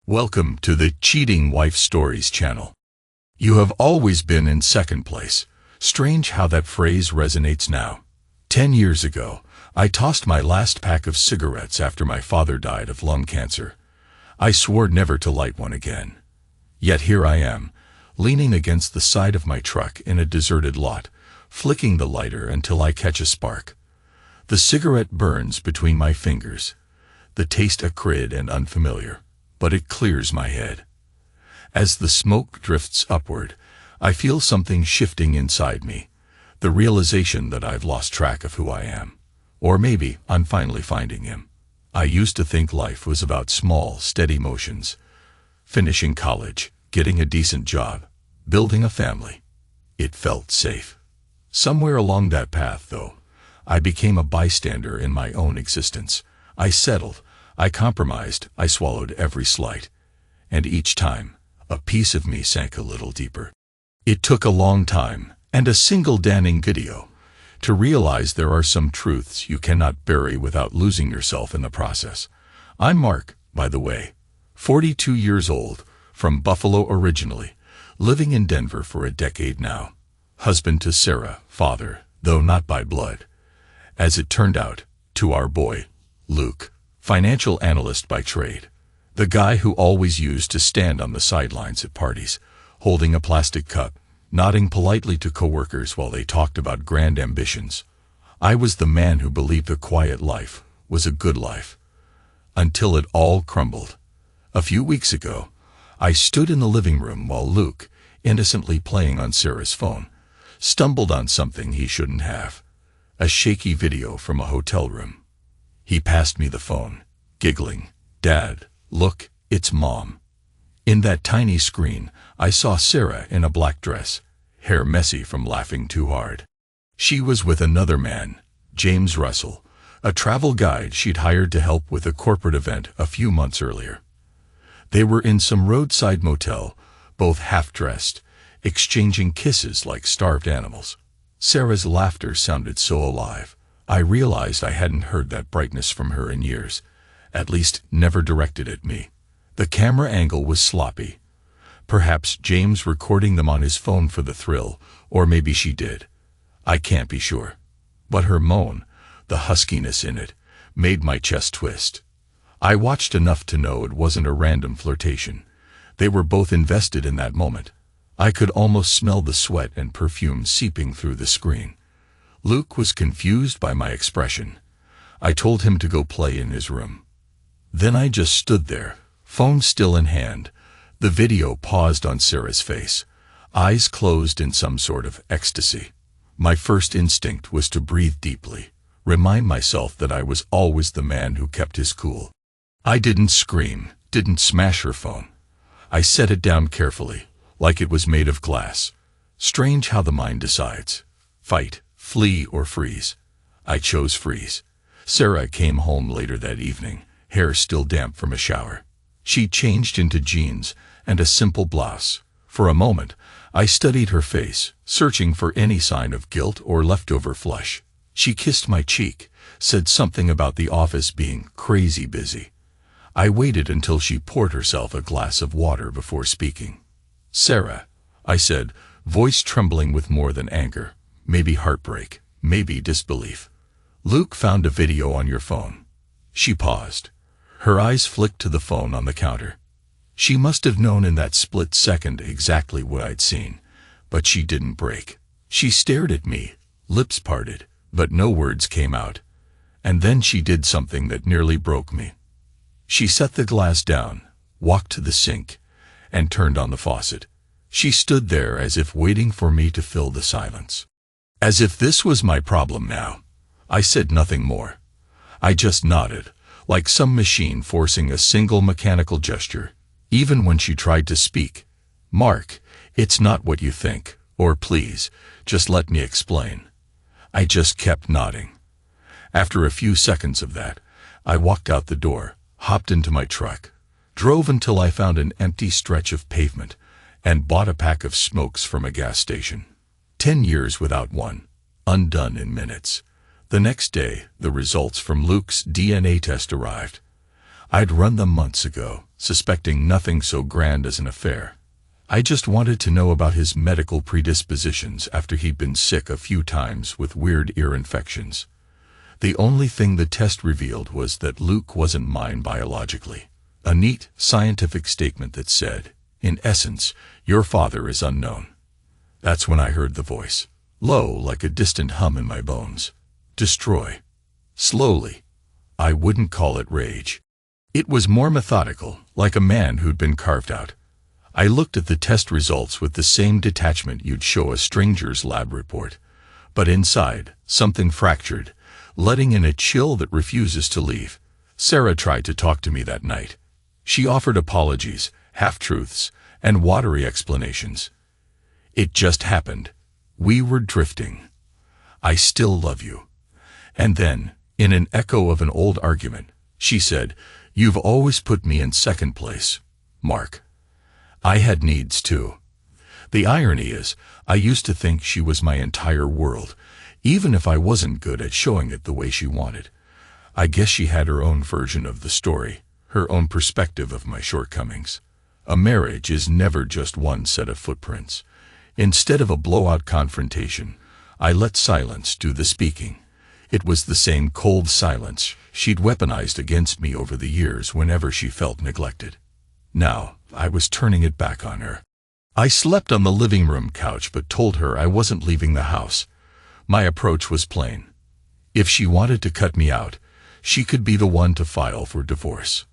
Welcome to the Cheating Wife Stories channel. You have always been in second place. Strange how that phrase resonates now. 10 years ago, I tossed my last pack of cigarettes after my father died of lung cancer. I swore never to light one again. Yet here I am, leaning against the side of my truck in a deserted lot, flicking the lighter until I catch a spark. The cigarette burns between my fingers, the taste acrid and unfamiliar, but it clears my head. As the smoke drifts upward, I feel something shifting inside me, the realization that I've lost track of who I am. Or maybe I'm finally finding him. I used to think life was about small, steady motions. Finishing college, getting a decent job, building a family. It felt safe. Somewhere along that path, though, I became a bystander in my own existence. I settled, I compromised, I swallowed every slight. And each time, a piece of me sank a little deeper. It took a long time, and a single damning video, to realize there are some truths you cannot bury without losing yourself in the process. I'm Mark, by the way, 42 years old, from Buffalo originally, living in Denver for a decade now. Husband to Sarah, father, though not by blood. As it turned out, to our boy, Luke, financial analyst by trade. The guy who always used to stand on the sidelines at parties, holding a plastic cup, nodding politely to coworkers while they talked about grand ambitions. I was the man who believed a quiet life was a good life. Until it all crumbled. A few weeks ago, I stood in the living room while Luke, innocently playing on Sarah's phone, stumbled on something he shouldn't have. A shaky video from a hotel room. He passed me the phone, giggling, "Dad, look, it's Mom." In that tiny screen, I saw Sarah in a black dress, hair messy from laughing too hard. She was with another man, James Russell, a travel guide she'd hired to help with a corporate event a few months earlier. They were in some roadside motel, both half-dressed, exchanging kisses like starved animals. Sarah's laughter sounded so alive. I realized I hadn't heard that brightness from her in years, at least never directed at me. The camera angle was sloppy. Perhaps James recording them on his phone for the thrill, or maybe she did. I can't be sure. But her moan, the huskiness in it, made my chest twist. I watched enough to know it wasn't a random flirtation. They were both invested in that moment. I could almost smell the sweat and perfume seeping through the screen. Luke was confused by my expression. I told him to go play in his room. Then I just stood there, phone still in hand, the video paused on Sarah's face, eyes closed in some sort of ecstasy. My first instinct was to breathe deeply, remind myself that I was always the man who kept his cool. I didn't scream, didn't smash her phone. I set it down carefully, like it was made of glass. Strange how the mind decides. Fight, flee, or freeze. I chose freeze. Sarah came home later that evening, hair still damp from a shower. She changed into jeans and a simple blouse. For a moment, I studied her face, searching for any sign of guilt or leftover flush. She kissed my cheek, said something about the office being crazy busy. I waited until she poured herself a glass of water before speaking. "Sarah," I said, voice trembling with more than anger, maybe heartbreak, maybe disbelief. "Luke found a video on your phone." She paused. Her eyes flicked to the phone on the counter. She must have known in that split second exactly what I'd seen, but she didn't break. She stared at me, lips parted, but no words came out. And then she did something that nearly broke me. She set the glass down, walked to the sink, and turned on the faucet. She stood there as if waiting for me to fill the silence. As if this was my problem now. I said nothing more. I just nodded, like some machine forcing a single mechanical gesture. Even when she tried to speak, "Mark, it's not what you think," or "Please, just let me explain," I just kept nodding. After a few seconds of that, I walked out the door, hopped into my truck, drove until I found an empty stretch of pavement, and bought a pack of smokes from a gas station. 10 years without one, undone in minutes. The next day, the results from Luke's DNA test arrived. I'd run them months ago, suspecting nothing so grand as an affair. I just wanted to know about his medical predispositions after he'd been sick a few times with weird ear infections. The only thing the test revealed was that Luke wasn't mine biologically. A neat, scientific statement that said, in essence, your father is unknown. That's when I heard the voice, low like a distant hum in my bones. Destroy. Slowly. I wouldn't call it rage. It was more methodical, like a man who'd been carved out. I looked at the test results with the same detachment you'd show a stranger's lab report. But inside, something fractured, letting in a chill that refuses to leave. Sarah tried to talk to me that night. She offered apologies, half-truths, and watery explanations. It just happened. We were drifting. I still love you. And then, in an echo of an old argument, she said, you've always put me in second place, Mark. I had needs too. The irony is, I used to think she was my entire world, even if I wasn't good at showing it the way she wanted. I guess she had her own version of the story, her own perspective of my shortcomings. A marriage is never just one set of footprints. Instead of a blowout confrontation, I let silence do the speaking. It was the same cold silence she'd weaponized against me over the years whenever she felt neglected. Now, I was turning it back on her. I slept on the living room couch but told her I wasn't leaving the house. My approach was plain. If she wanted to cut me out, she could be the one to file for divorce.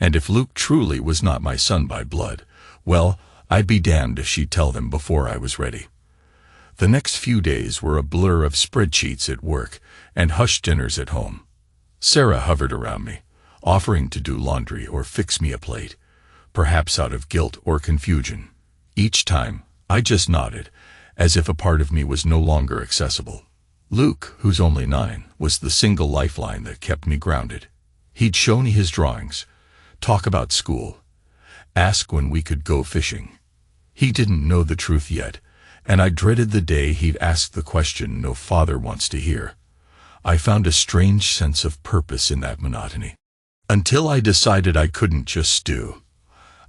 And if Luke truly was not my son by blood, well, I'd be damned if she'd tell them before I was ready. The next few days were a blur of spreadsheets at work and hushed dinners at home. Sarah hovered around me, offering to do laundry or fix me a plate, perhaps out of guilt or confusion. Each time, I just nodded, as if a part of me was no longer accessible. Luke, who's only 9, was the single lifeline that kept me grounded. He'd show me his drawings, talk about school, ask when we could go fishing. He didn't know the truth yet, and I dreaded the day he'd ask the question no father wants to hear. I found a strange sense of purpose in that monotony. Until I decided I couldn't just stew.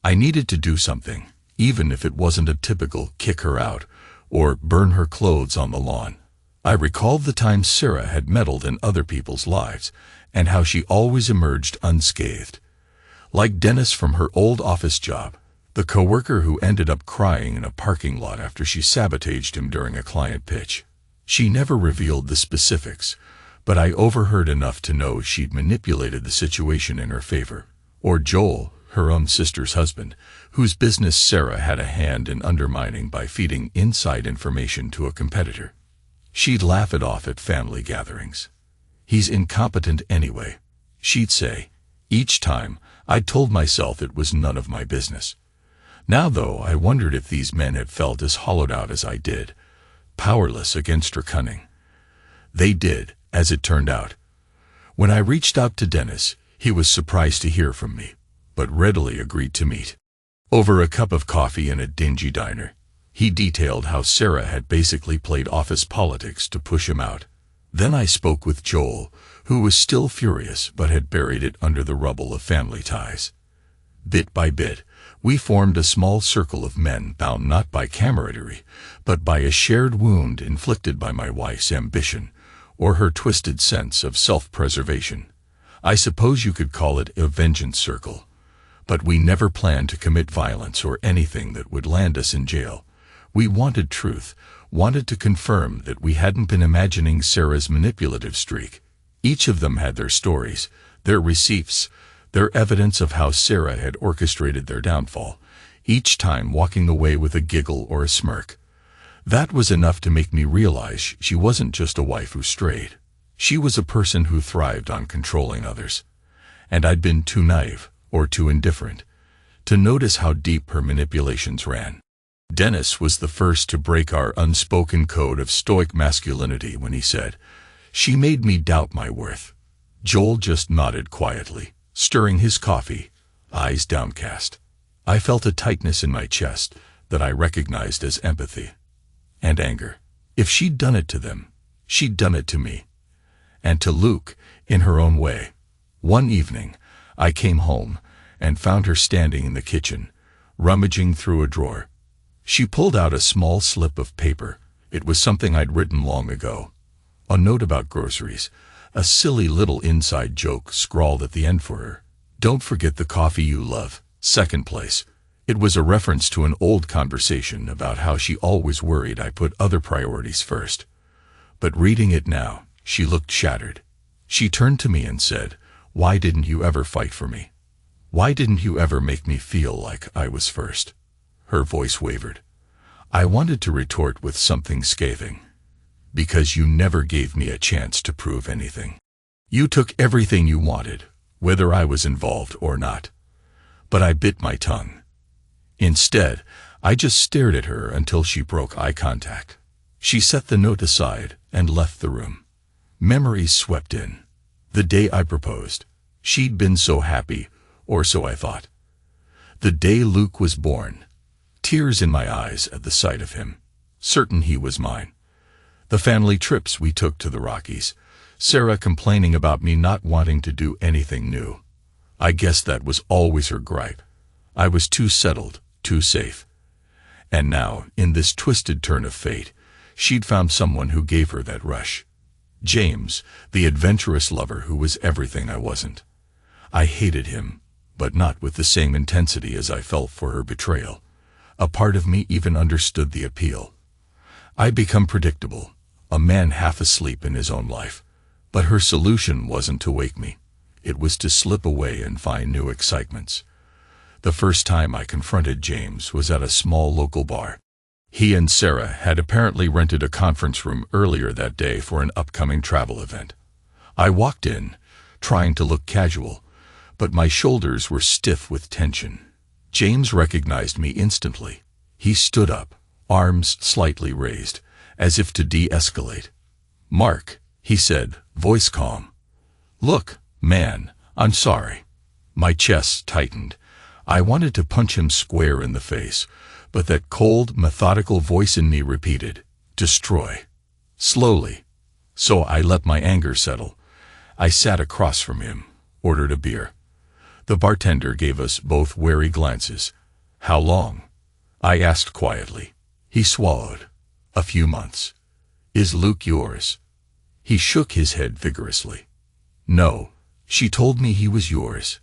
I needed to do something, even if it wasn't a typical kick her out or burn her clothes on the lawn. I recalled the times Sarah had meddled in other people's lives and how she always emerged unscathed. Like Dennis from her old office job, the coworker who ended up crying in a parking lot after she sabotaged him during a client pitch. She never revealed the specifics, but I overheard enough to know she'd manipulated the situation in her favor. Or Joel, her own sister's husband, whose business Sarah had a hand in undermining by feeding inside information to a competitor. She'd laugh it off at family gatherings. He's incompetent anyway, she'd say. Each time, I told myself it was none of my business. Now, though, I wondered if these men had felt as hollowed out as I did, powerless against her cunning. They did, as it turned out. When I reached out to Dennis, he was surprised to hear from me, but readily agreed to meet. Over a cup of coffee in a dingy diner, he detailed how Sarah had basically played office politics to push him out. Then I spoke with Joel, who was still furious but had buried it under the rubble of family ties. Bit by bit, we formed a small circle of men bound not by camaraderie, but by a shared wound inflicted by my wife's ambition, or her twisted sense of self-preservation. I suppose you could call it a vengeance circle. But we never planned to commit violence or anything that would land us in jail. We wanted truth, wanted to confirm that we hadn't been imagining Sarah's manipulative streak. Each of them had their stories, their receipts, their evidence of how Sarah had orchestrated their downfall, each time walking away with a giggle or a smirk. That was enough to make me realize she wasn't just a wife who strayed. She was a person who thrived on controlling others. And I'd been too naive, or too indifferent, to notice how deep her manipulations ran. Dennis was the first to break our unspoken code of stoic masculinity when he said, "She made me doubt my worth." Joel just nodded quietly, stirring his coffee, eyes downcast. I felt a tightness in my chest that I recognized as empathy and anger. If she'd done it to them, she'd done it to me. And to Luke, in her own way. One evening, I came home, and found her standing in the kitchen, rummaging through a drawer. She pulled out a small slip of paper. It was something I'd written long ago. A note about groceries, a silly little inside joke scrawled at the end for her. "Don't forget the coffee you love, second place." It was a reference to an old conversation about how she always worried I put other priorities first. But reading it now, she looked shattered. She turned to me and said, "Why didn't you ever fight for me? Why didn't you ever make me feel like I was first?" Her voice wavered. I wanted to retort with something scathing. "Because you never gave me a chance to prove anything. You took everything you wanted, whether I was involved or not." But I bit my tongue. Instead, I just stared at her until she broke eye contact. She set the note aside and left the room. Memories swept in. The day I proposed. She'd been so happy, or so I thought. The day Luke was born. Tears in my eyes at the sight of him. Certain he was mine. The family trips we took to the Rockies. Sarah complaining about me not wanting to do anything new. I guess that was always her gripe. I was too settled, too safe. And now, in this twisted turn of fate, she'd found someone who gave her that rush. James, the adventurous lover who was everything I wasn't. I hated him, but not with the same intensity as I felt for her betrayal. A part of me even understood the appeal. I'd become predictable, a man half asleep in his own life. But her solution wasn't to wake me. It was to slip away and find new excitements. The first time I confronted James was at a small local bar. He and Sarah had apparently rented a conference room earlier that day for an upcoming travel event. I walked in, trying to look casual, but my shoulders were stiff with tension. James recognized me instantly. He stood up, arms slightly raised, as if to de-escalate. "Mark," he said, voice calm. "Look, man, I'm sorry." My chest tightened. I wanted to punch him square in the face, but that cold, methodical voice in me repeated, "Destroy." Slowly. So I let my anger settle. I sat across from him, ordered a beer. The bartender gave us both wary glances. "How long?" I asked quietly. He swallowed. "A few months." "Is Luke yours?" He shook his head vigorously. "No, she told me he was yours,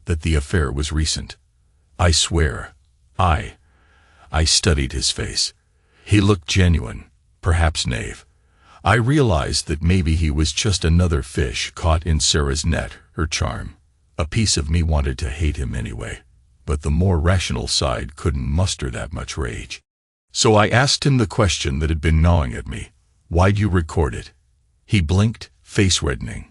that the affair was recent." I swear. I studied his face. He looked genuine, perhaps naive. I realized that maybe he was just another fish caught in Sarah's net, her charm. A piece of me wanted to hate him anyway, but the more rational side couldn't muster that much rage. So I asked him the question that had been gnawing at me. "Why'd you record it?" He blinked, face reddening.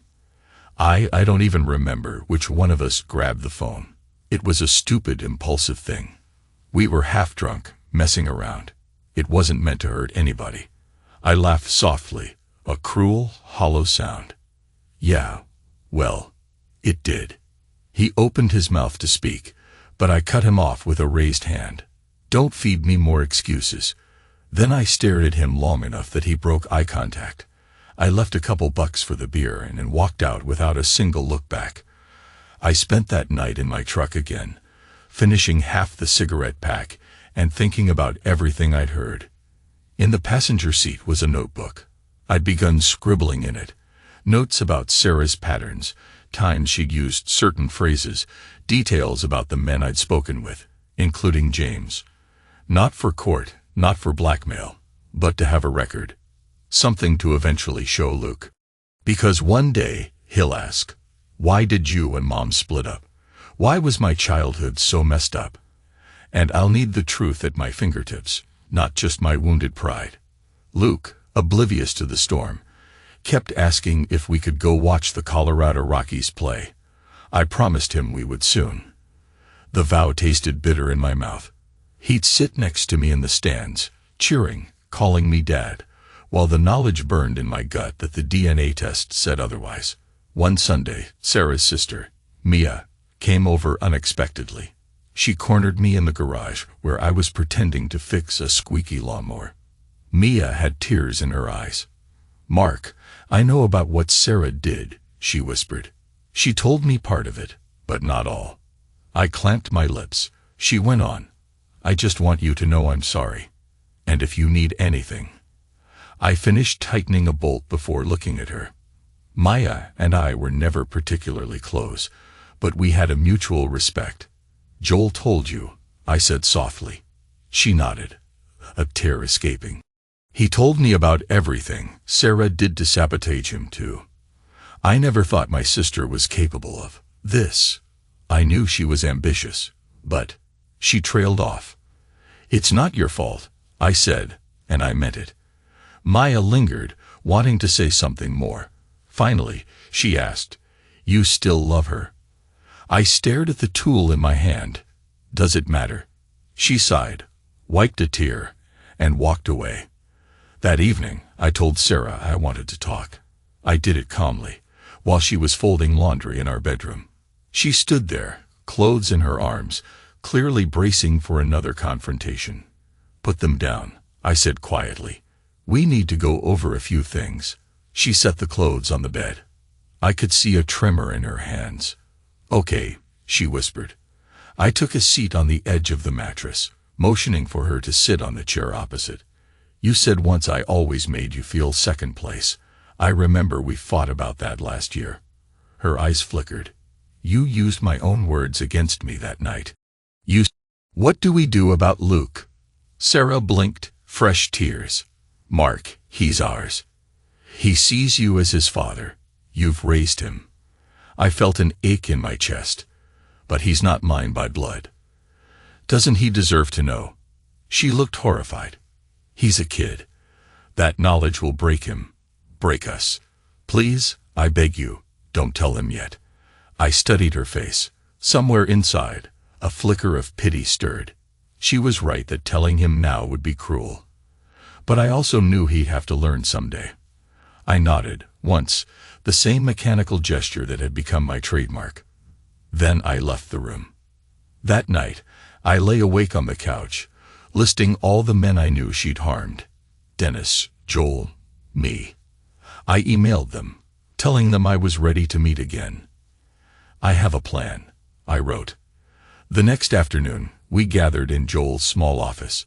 I don't even remember which one of us grabbed the phone. It was a stupid, impulsive thing. We were half drunk, messing around. It wasn't meant to hurt anybody. I laughed softly, a cruel, hollow sound. "Yeah, well, it did." He opened his mouth to speak, but I cut him off with a raised hand. "Don't feed me more excuses." Then I stared at him long enough that he broke eye contact. I left a couple bucks for the beer and walked out without a single look back. I spent that night in my truck again, finishing half the cigarette pack and thinking about everything I'd heard. In the passenger seat was a notebook. I'd begun scribbling in it, notes about Sarah's patterns, times she'd used certain phrases, details about the men I'd spoken with, including James. Not for court, not for blackmail, but to have a record. Something to eventually show Luke. Because one day, he'll ask, "Why did you and Mom split up? Why was my childhood so messed up?" And I'll need the truth at my fingertips, not just my wounded pride. Luke, oblivious to the storm, kept asking if we could go watch the Colorado Rockies play. I promised him we would soon. The vow tasted bitter in my mouth. He'd sit next to me in the stands, cheering, calling me Dad, while the knowledge burned in my gut that the DNA test said otherwise. One Sunday, Sarah's sister, Mia, came over unexpectedly. She cornered me in the garage where I was pretending to fix a squeaky lawnmower. Mia had tears in her eyes. "Mark, I know about what Sarah did," she whispered. "She told me part of it, but not all." I clamped my lips. She went on. I just want you to know I'm sorry. And if you need anything. I finished tightening a bolt before looking at her. Maya and I were never particularly close, but we had a mutual respect. Joel told you, I said softly. She nodded, a tear escaping. He told me about everything Sarah did to sabotage him too. I never thought my sister was capable of this. I knew she was ambitious, but she trailed off. It's not your fault, I said, and I meant it. Maya lingered, wanting to say something more. Finally, she asked, You still love her? I stared at the tool in my hand. Does it matter? She sighed, wiped a tear, and walked away. That evening, I told Sarah I wanted to talk. I did it calmly, while she was folding laundry in our bedroom. She stood there, clothes in her arms, clearly bracing for another confrontation. Put them down, I said quietly. We need to go over a few things. She set the clothes on the bed. I could see a tremor in her hands. Okay, she whispered. I took a seat on the edge of the mattress, motioning for her to sit on the chair opposite. You said once I always made you feel second place. I remember we fought about that last year. Her eyes flickered. You used my own words against me that night. What do we do about Luke? Sarah blinked, fresh tears. Mark, he's ours. He sees you as his father. You've raised him. I felt an ache in my chest. But he's not mine by blood. Doesn't he deserve to know? She looked horrified. He's a kid. That knowledge will break him. Break us. Please, I beg you, don't tell him yet. I studied her face. Somewhere inside, a flicker of pity stirred. She was right that telling him now would be cruel. But I also knew he'd have to learn someday. I nodded, once, the same mechanical gesture that had become my trademark. Then I left the room. That night, I lay awake on the couch, listing all the men I knew she'd harmed. Dennis, Joel, me. I emailed them, telling them I was ready to meet again. I have a plan, I wrote. The next afternoon, we gathered in Joel's small office.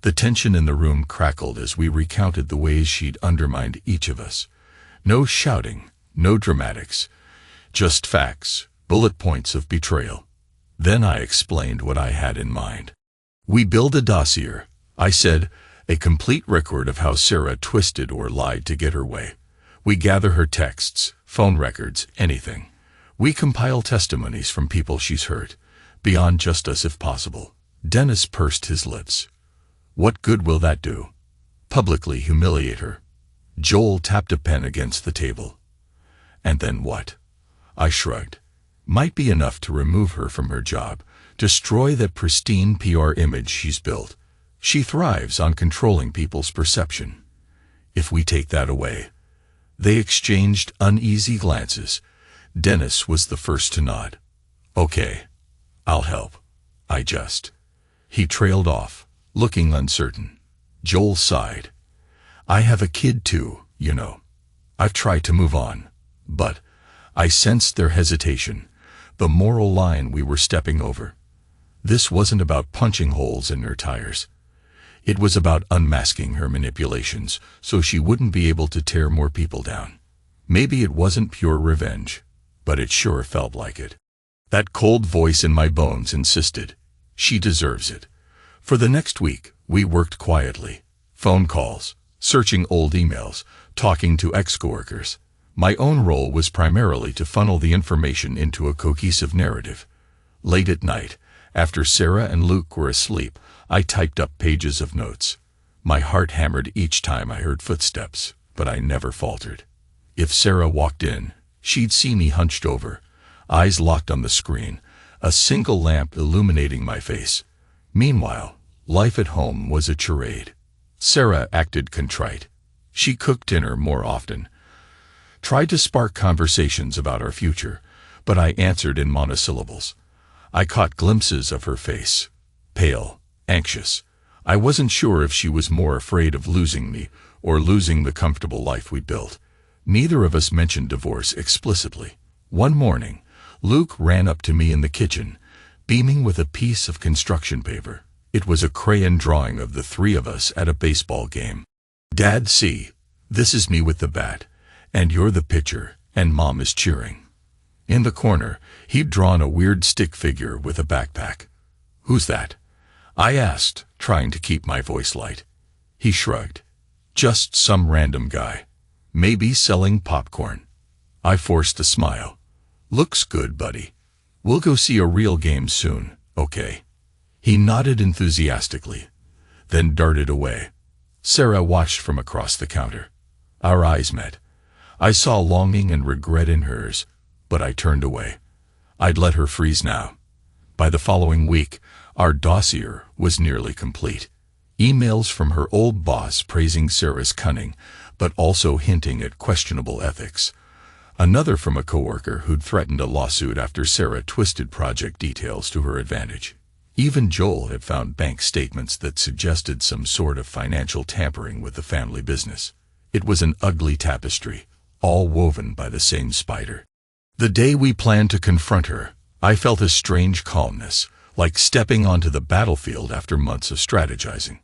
The tension in the room crackled as we recounted the ways she'd undermined each of us. No shouting, no dramatics, just facts, bullet points of betrayal. Then I explained what I had in mind. We build a dossier, I said, a complete record of how Sarah twisted or lied to get her way. We gather her texts, phone records, anything. We compile testimonies from people she's hurt, beyond just us if possible. Dennis pursed his lips. What good will that do? Publicly humiliate her. Joel tapped a pen against the table. And then what? I shrugged. Might be enough to remove her from her job, destroy that pristine PR image she's built. She thrives on controlling people's perception. If we take that away. They exchanged uneasy glances. Dennis was the first to nod. Okay, I'll help. He trailed off, looking uncertain. Joel sighed. I have a kid too, you know. I've tried to move on, but I sensed their hesitation, the moral line we were stepping over. This wasn't about punching holes in her tires. It was about unmasking her manipulations so she wouldn't be able to tear more people down. Maybe it wasn't pure revenge, but it sure felt like it. That cold voice in my bones insisted. She deserves it. For the next week, we worked quietly. Phone calls, searching old emails, talking to ex-coworkers. My own role was primarily to funnel the information into a cohesive narrative. Late at night, after Sarah and Luke were asleep, I typed up pages of notes. My heart hammered each time I heard footsteps, but I never faltered. If Sarah walked in, she'd see me hunched over, eyes locked on the screen, a single lamp illuminating my face. Meanwhile, life at home was a charade. Sarah acted contrite. She cooked dinner more often, tried to spark conversations about our future, but I answered in monosyllables. I caught glimpses of her face, pale, anxious. I wasn't sure if she was more afraid of losing me or losing the comfortable life we built. Neither of us mentioned divorce explicitly. One morning, Luke ran up to me in the kitchen, beaming with a piece of construction paper. It was a crayon drawing of the three of us at a baseball game. "Dad, see, this is me with the bat, and you're the pitcher, and Mom is cheering." In the corner, he'd drawn a weird stick figure with a backpack. "Who's that?" I asked, trying to keep my voice light. He shrugged. "Just some random guy. Maybe selling popcorn." I forced a smile. "Looks good, buddy. We'll go see a real game soon, okay?" He nodded enthusiastically, then darted away. Sarah watched from across the counter. Our eyes met. I saw longing and regret in hers, but I turned away. I'd let her freeze now. By the following week, our dossier was nearly complete. Emails from her old boss praising Sarah's cunning, but also hinting at questionable ethics. Another from a coworker who'd threatened a lawsuit after Sarah twisted project details to her advantage. Even Joel had found bank statements that suggested some sort of financial tampering with the family business. It was an ugly tapestry, all woven by the same spider. The day we planned to confront her, I felt a strange calmness, like stepping onto the battlefield after months of strategizing.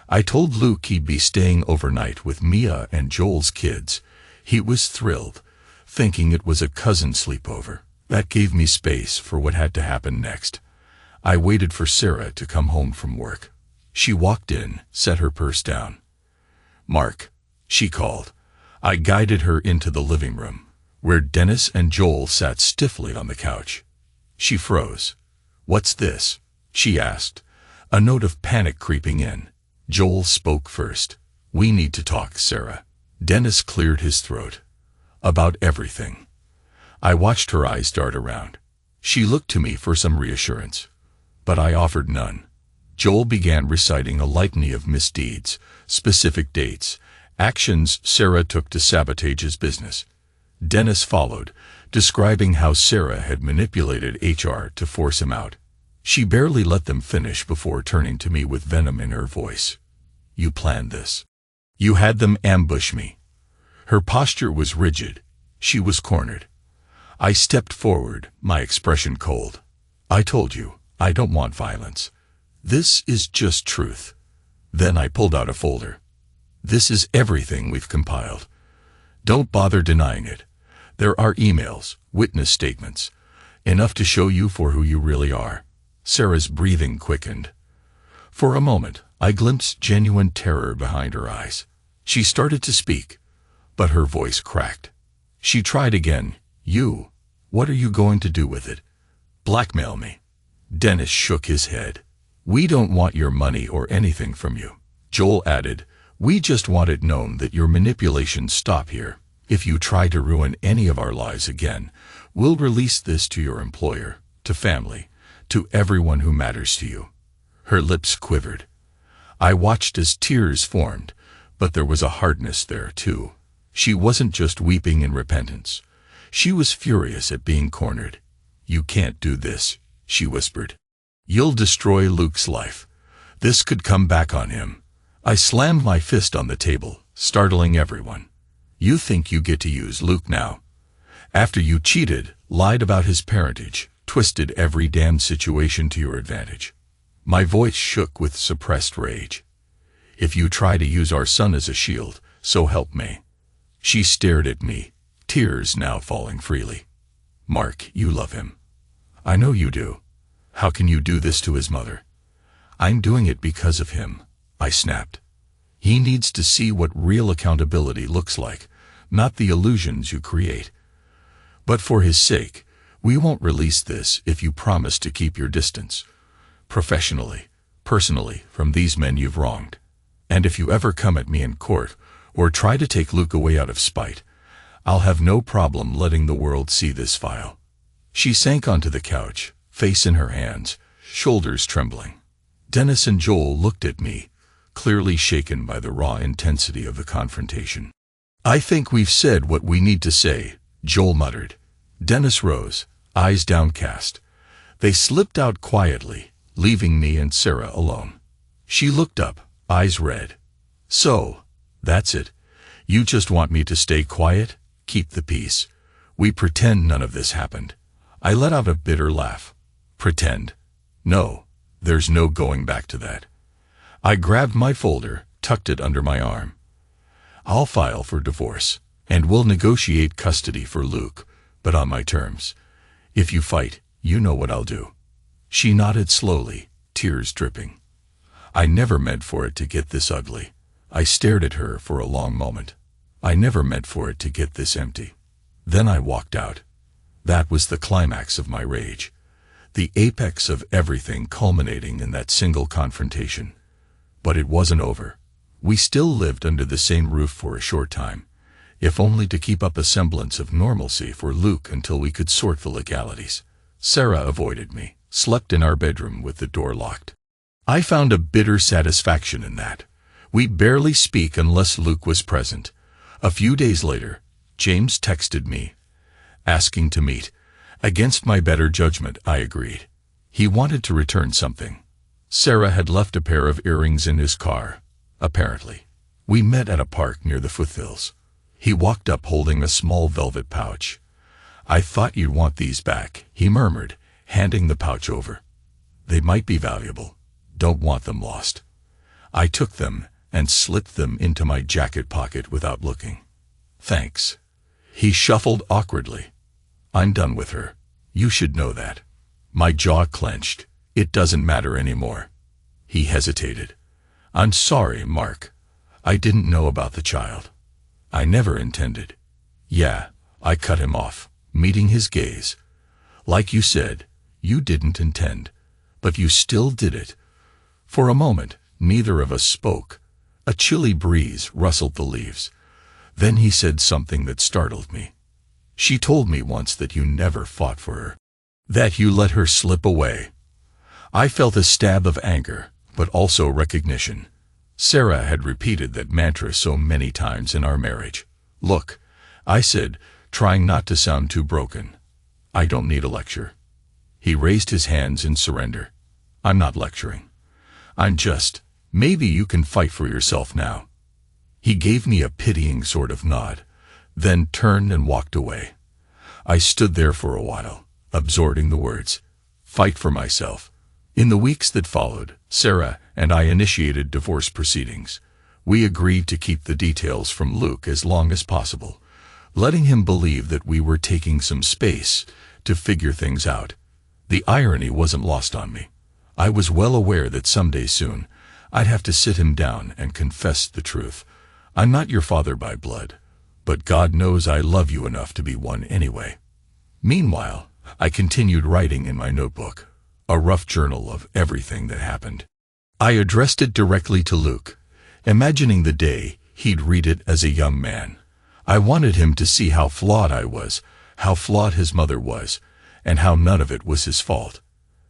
I told Luke he'd be staying overnight with Mia and Joel's kids. He was thrilled, thinking it was a cousin sleepover. That gave me space for what had to happen next. I waited for Sarah to come home from work. She walked in, set her purse down. "Mark," she called. I guided her into the living room, where Dennis and Joel sat stiffly on the couch. She froze. "What's this?" she asked, a note of panic creeping in. Joel spoke first. "We need to talk, Sarah." Dennis cleared his throat. "About everything." I watched her eyes dart around. She looked to me for some reassurance, but I offered none. Joel began reciting a litany of misdeeds, specific dates, actions Sarah took to sabotage his business. Dennis followed, describing how Sarah had manipulated HR to force him out. She barely let them finish before turning to me with venom in her voice. "You planned this. You had them ambush me." Her posture was rigid. She was cornered. I stepped forward, my expression cold. "I told you, I don't want violence. This is just truth." Then I pulled out a folder. "This is everything we've compiled. Don't bother denying it. There are emails, witness statements, enough to show you for who you really are." Sarah's breathing quickened. For a moment, I glimpsed genuine terror behind her eyes. She started to speak, but her voice cracked. She tried again. "You, what are you going to do with it? Blackmail me?" Dennis shook his head. "We don't want your money or anything from you." Joel added, "We just want it known that your manipulations stop here. If you try to ruin any of our lives again, we'll release this to your employer, to family, to everyone who matters to you." Her lips quivered. I watched as tears formed, but there was a hardness there, too. She wasn't just weeping in repentance. She was furious at being cornered. "You can't do this," she whispered. "You'll destroy Luke's life. This could come back on him." I slammed my fist on the table, startling everyone. "You think you get to use Luke now? After you cheated, lied about his parentage, twisted every damn situation to your advantage." My voice shook with suppressed rage. "If you try to use our son as a shield, so help me." She stared at me, tears now falling freely. "Mark, you love him. I know you do. How can you do this to his mother?" "I'm doing it because of him," I snapped. "He needs to see what real accountability looks like, not the illusions you create. But for his sake, we won't release this if you promise to keep your distance, professionally, personally, from these men you've wronged. And if you ever come at me in court, or try to take Luke away out of spite, I'll have no problem letting the world see this file." She sank onto the couch, face in her hands, shoulders trembling. Dennis and Joel looked at me, clearly shaken by the raw intensity of the confrontation. "I think we've said what we need to say," Joel muttered. Dennis rose, eyes downcast. They slipped out quietly, leaving me and Sarah alone. She looked up, eyes red. "So, that's it. You just want me to stay quiet, keep the peace. We pretend none of this happened." I let out a bitter laugh. "Pretend? No, there's no going back to that. I grabbed my folder, tucked it under my arm. I'll file for divorce, and we'll negotiate custody for Luke, but on my terms. If you fight, you know what I'll do. She nodded slowly, tears dripping. I never meant for it to get this ugly. I stared at her for a long moment. I never meant for it to get this empty. Then I walked out. That was the climax of my rage. The apex of everything culminating in that single confrontation. But it wasn't over. We still lived under the same roof for a short time, if only to keep up a semblance of normalcy for Luke until we could sort the legalities. Sarah avoided me, slept in our bedroom with the door locked. I found a bitter satisfaction in that. We barely speak unless Luke was present. A few days later, James texted me, asking to meet. Against my better judgment, I agreed. He wanted to return something. Sarah had left a pair of earrings in his car, apparently. We met at a park near the foothills. He walked up holding a small velvet pouch. I thought you'd want these back, he murmured, handing the pouch over. They might be valuable. Don't want them lost. I took them and slipped them into my jacket pocket without looking. Thanks. He shuffled awkwardly. I'm done with her. You should know that. My jaw clenched. It doesn't matter anymore. He hesitated. I'm sorry, Mark. I didn't know about the child. I never intended. Yeah, I cut him off, meeting his gaze. Like you said, you didn't intend, but you still did it. For a moment, neither of us spoke. A chilly breeze rustled the leaves. Then he said something that startled me. She told me once that you never fought for her, that you let her slip away. I felt a stab of anger, but also recognition. Sarah had repeated that mantra so many times in our marriage. Look, I said, trying not to sound too broken. I don't need a lecture. He raised his hands in surrender. I'm not lecturing. I'm just, maybe you can fight for yourself now. He gave me a pitying sort of nod, then turned and walked away. I stood there for a while, absorbing the words, fight for myself. In the weeks that followed, Sarah and I initiated divorce proceedings. We agreed to keep the details from Luke as long as possible, letting him believe that we were taking some space to figure things out. The irony wasn't lost on me. I was well aware that someday soon, I'd have to sit him down and confess the truth. I'm not your father by blood, but God knows I love you enough to be one anyway. Meanwhile, I continued writing in my notebook, a rough journal of everything that happened. I addressed it directly to Luke, imagining the day he'd read it as a young man. I wanted him to see how flawed I was, how flawed his mother was, and how none of it was his fault.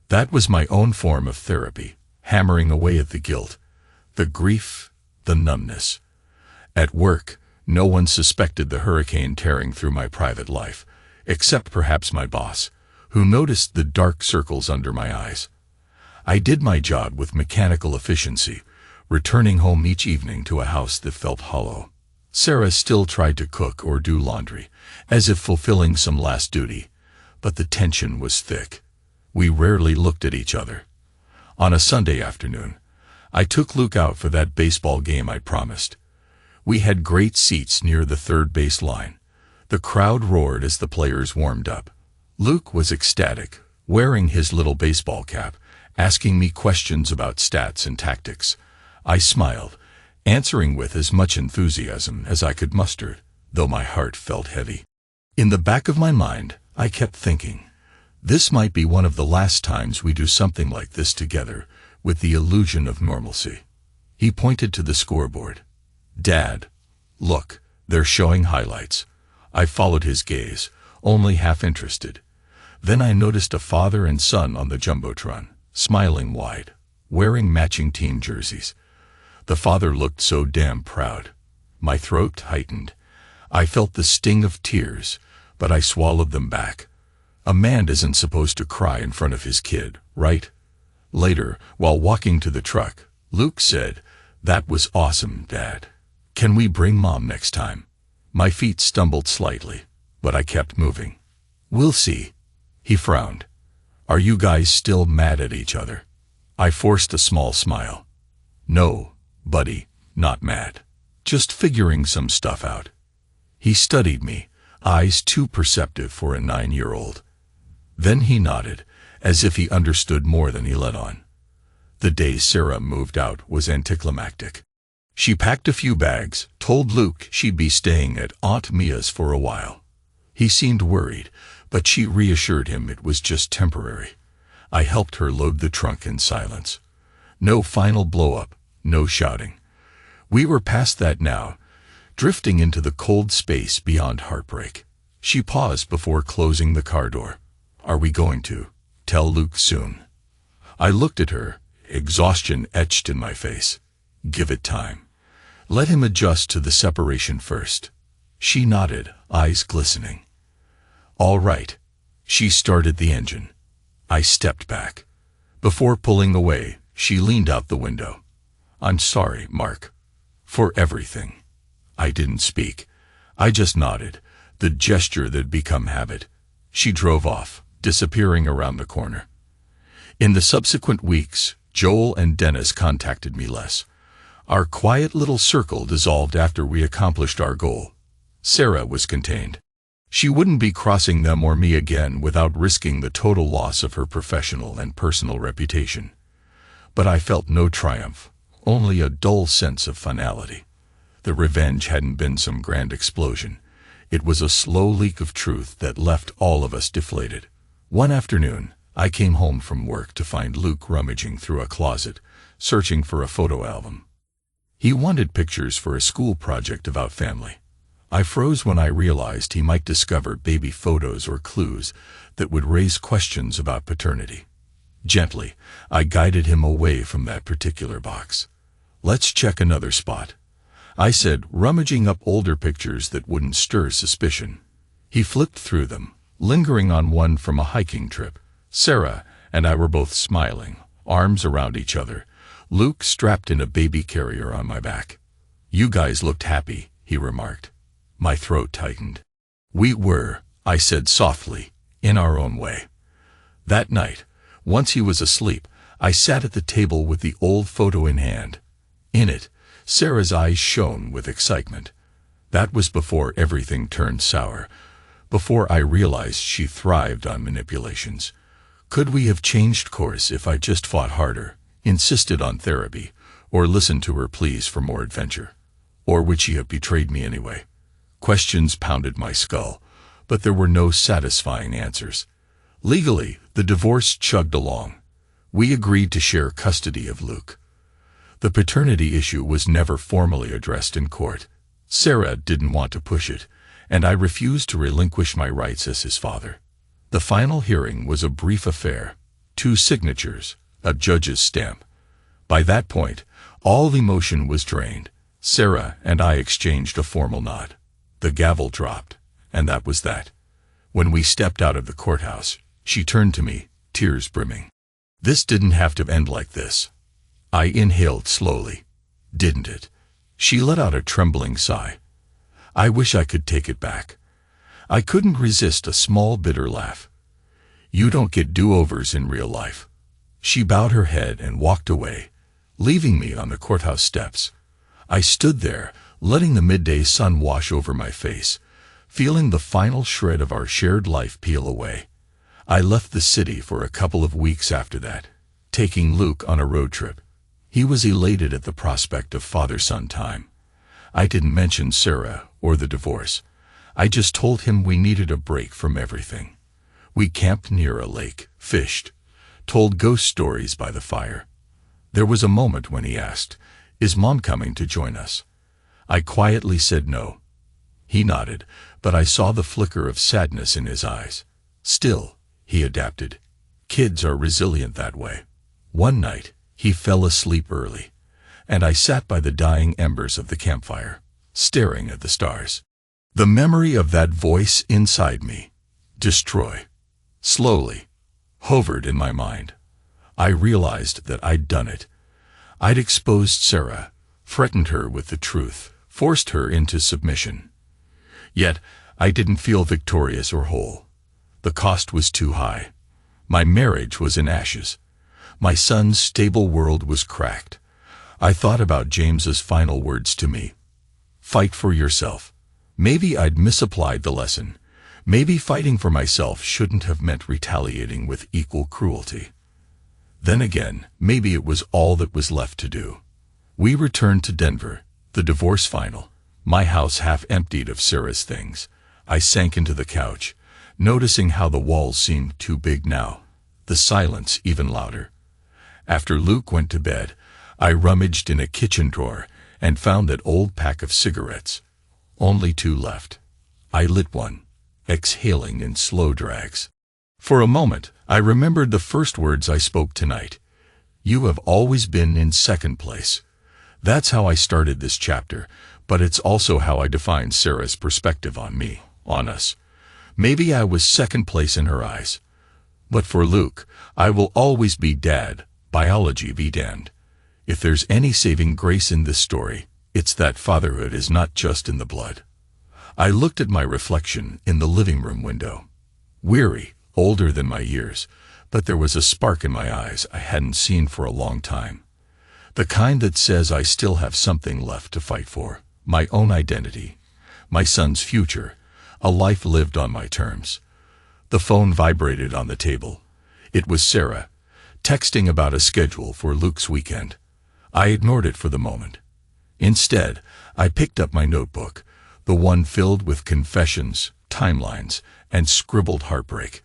That was my own form of therapy, hammering away at the guilt, the grief, the numbness. At work, no one suspected the hurricane tearing through my private life, except perhaps my boss, who noticed the dark circles under my eyes. I did my job with mechanical efficiency, returning home each evening to a house that felt hollow. Sarah still tried to cook or do laundry, as if fulfilling some last duty, but the tension was thick. We rarely looked at each other. On a Sunday afternoon, I took Luke out for that baseball game I promised. We had great seats near the third base line. The crowd roared as the players warmed up. Luke was ecstatic, wearing his little baseball cap, asking me questions about stats and tactics. I smiled, answering with as much enthusiasm as I could muster, though my heart felt heavy. In the back of my mind, I kept thinking, this might be one of the last times we do something like this together, with the illusion of normalcy. He pointed to the scoreboard. Dad, look, they're showing highlights. I followed his gaze, only half interested. Then I noticed a father and son on the jumbotron, smiling wide, wearing matching team jerseys. The father looked so damn proud. My throat tightened. I felt the sting of tears, but I swallowed them back. A man isn't supposed to cry in front of his kid, right? Later, while walking to the truck, Luke said, "That was awesome, Dad. Can we bring Mom next time?" My feet stumbled slightly, but I kept moving. "We'll see." He frowned. Are you guys still mad at each other? I forced a small smile. No, buddy, not mad. Just figuring some stuff out. He studied me, eyes too perceptive for a 9-year-old. Then he nodded, as if he understood more than he let on. The day Sarah moved out was anticlimactic. She packed a few bags, told Luke she'd be staying at Aunt Mia's for a while. He seemed worried, but she reassured him it was just temporary. I helped her load the trunk in silence. No final blow-up, no shouting. We were past that now, drifting into the cold space beyond heartbreak. She paused before closing the car door. Are we going to tell Luke soon? I looked at her, exhaustion etched in my face. Give it time. Let him adjust to the separation first. She nodded, eyes glistening. All right. She started the engine. I stepped back. Before pulling away, she leaned out the window. I'm sorry, Mark. For everything. I didn't speak. I just nodded, the gesture that'd become habit. She drove off, disappearing around the corner. In the subsequent weeks, Joel and Dennis contacted me less. Our quiet little circle dissolved after we accomplished our goal. Sarah was contained. She wouldn't be crossing them or me again without risking the total loss of her professional and personal reputation. But I felt no triumph, only a dull sense of finality. The revenge hadn't been some grand explosion. It was a slow leak of truth that left all of us deflated. One afternoon, I came home from work to find Luke rummaging through a closet, searching for a photo album. He wanted pictures for a school project about family. I froze when I realized he might discover baby photos or clues that would raise questions about paternity. Gently, I guided him away from that particular box. Let's check another spot, I said, rummaging up older pictures that wouldn't stir suspicion. He flipped through them, lingering on one from a hiking trip. Sarah and I were both smiling, arms around each other, Luke strapped in a baby carrier on my back. You guys looked happy, he remarked. My throat tightened. We were, I said softly, in our own way. That night, once he was asleep, I sat at the table with the old photo in hand. In it, Sarah's eyes shone with excitement. That was before everything turned sour, before I realized she thrived on manipulations. Could we have changed course if I just fought harder, insisted on therapy, or listened to her pleas for more adventure? Or would she have betrayed me anyway? Questions pounded my skull, but there were no satisfying answers. Legally, the divorce chugged along. We agreed to share custody of Luke. The paternity issue was never formally addressed in court. Sarah didn't want to push it, and I refused to relinquish my rights as his father. The final hearing was a brief affair, 2 signatures, a judge's stamp. By that point, all emotion was drained. Sarah and I exchanged a formal nod. The gavel dropped, and that was that. When we stepped out of the courthouse, she turned to me, tears brimming. This didn't have to end like this. I inhaled slowly. Didn't it? She let out a trembling sigh. I wish I could take it back. I couldn't resist a small bitter laugh. You don't get do-overs in real life. She bowed her head and walked away, leaving me on the courthouse steps. I stood there, letting the midday sun wash over my face, feeling the final shred of our shared life peel away. I left the city for a couple of weeks after that, taking Luke on a road trip. He was elated at the prospect of father-son time. I didn't mention Sarah or the divorce. I just told him we needed a break from everything. We camped near a lake, fished, told ghost stories by the fire. There was a moment when he asked, "Is Mom coming to join us?" I quietly said no. He nodded, but I saw the flicker of sadness in his eyes. Still, he adapted. Kids are resilient that way. One night, he fell asleep early, and I sat by the dying embers of the campfire, staring at the stars. The memory of that voice inside me, destroy, slowly, hovered in my mind. I realized that I'd done it. I'd exposed Sarah, threatened her with the truth, forced her into submission. Yet, I didn't feel victorious or whole. The cost was too high. My marriage was in ashes. My son's stable world was cracked. I thought about James's final words to me. Fight for yourself. Maybe I'd misapplied the lesson. Maybe fighting for myself shouldn't have meant retaliating with equal cruelty. Then again, maybe it was all that was left to do. We returned to Denver, the divorce final, my house half emptied of Sarah's things. I sank into the couch, noticing how the walls seemed too big now, the silence even louder. After Luke went to bed, I rummaged in a kitchen drawer and found that old pack of cigarettes. Only 2 left. I lit one, exhaling in slow drags. For a moment, I remembered the first words I spoke tonight. You have always been in second place. That's how I started this chapter, but it's also how I defined Sarah's perspective on me, on us. Maybe I was second place in her eyes. But for Luke, I will always be Dad, biology be damned. If there's any saving grace in this story, it's that fatherhood is not just in the blood. I looked at my reflection in the living room window. Weary, older than my years, but there was a spark in my eyes I hadn't seen for a long time. The kind that says I still have something left to fight for, my own identity, my son's future, a life lived on my terms. The phone vibrated on the table. It was Sarah, texting about a schedule for Luke's weekend. I ignored it for the moment. Instead, I picked up my notebook, the one filled with confessions, timelines, and scribbled heartbreak.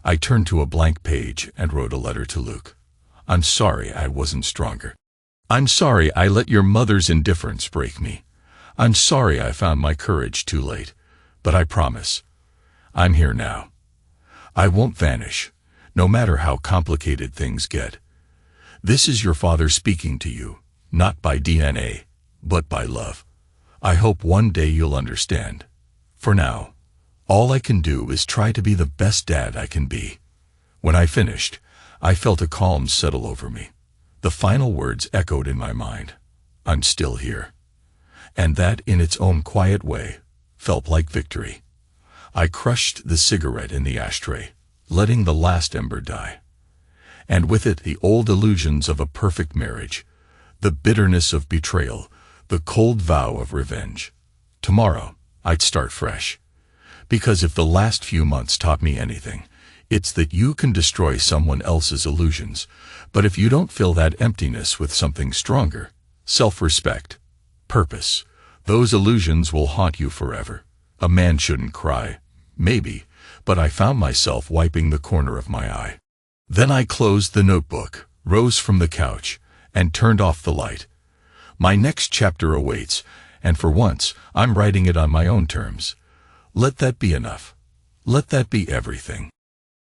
I turned to a blank page and wrote a letter to Luke. I'm sorry I wasn't stronger. I'm sorry I let your mother's indifference break me. I'm sorry I found my courage too late. But I promise, I'm here now. I won't vanish, no matter how complicated things get. This is your father speaking to you, not by DNA, but by love. I hope one day you'll understand. For now, all I can do is try to be the best dad I can be. When I finished, I felt a calm settle over me. The final words echoed in my mind. I'm still here. And that, in its own quiet way, felt like victory. I crushed the cigarette in the ashtray, letting the last ember die. And with it the old illusions of a perfect marriage, the bitterness of betrayal, the cold vow of revenge. Tomorrow, I'd start fresh. Because if the last few months taught me anything, it's that you can destroy someone else's illusions, but if you don't fill that emptiness with something stronger, self-respect, purpose, those illusions will haunt you forever. A man shouldn't cry, maybe, but I found myself wiping the corner of my eye. Then I closed the notebook, rose from the couch, and turned off the light. My next chapter awaits, and for once, I'm writing it on my own terms. Let that be enough. Let that be everything.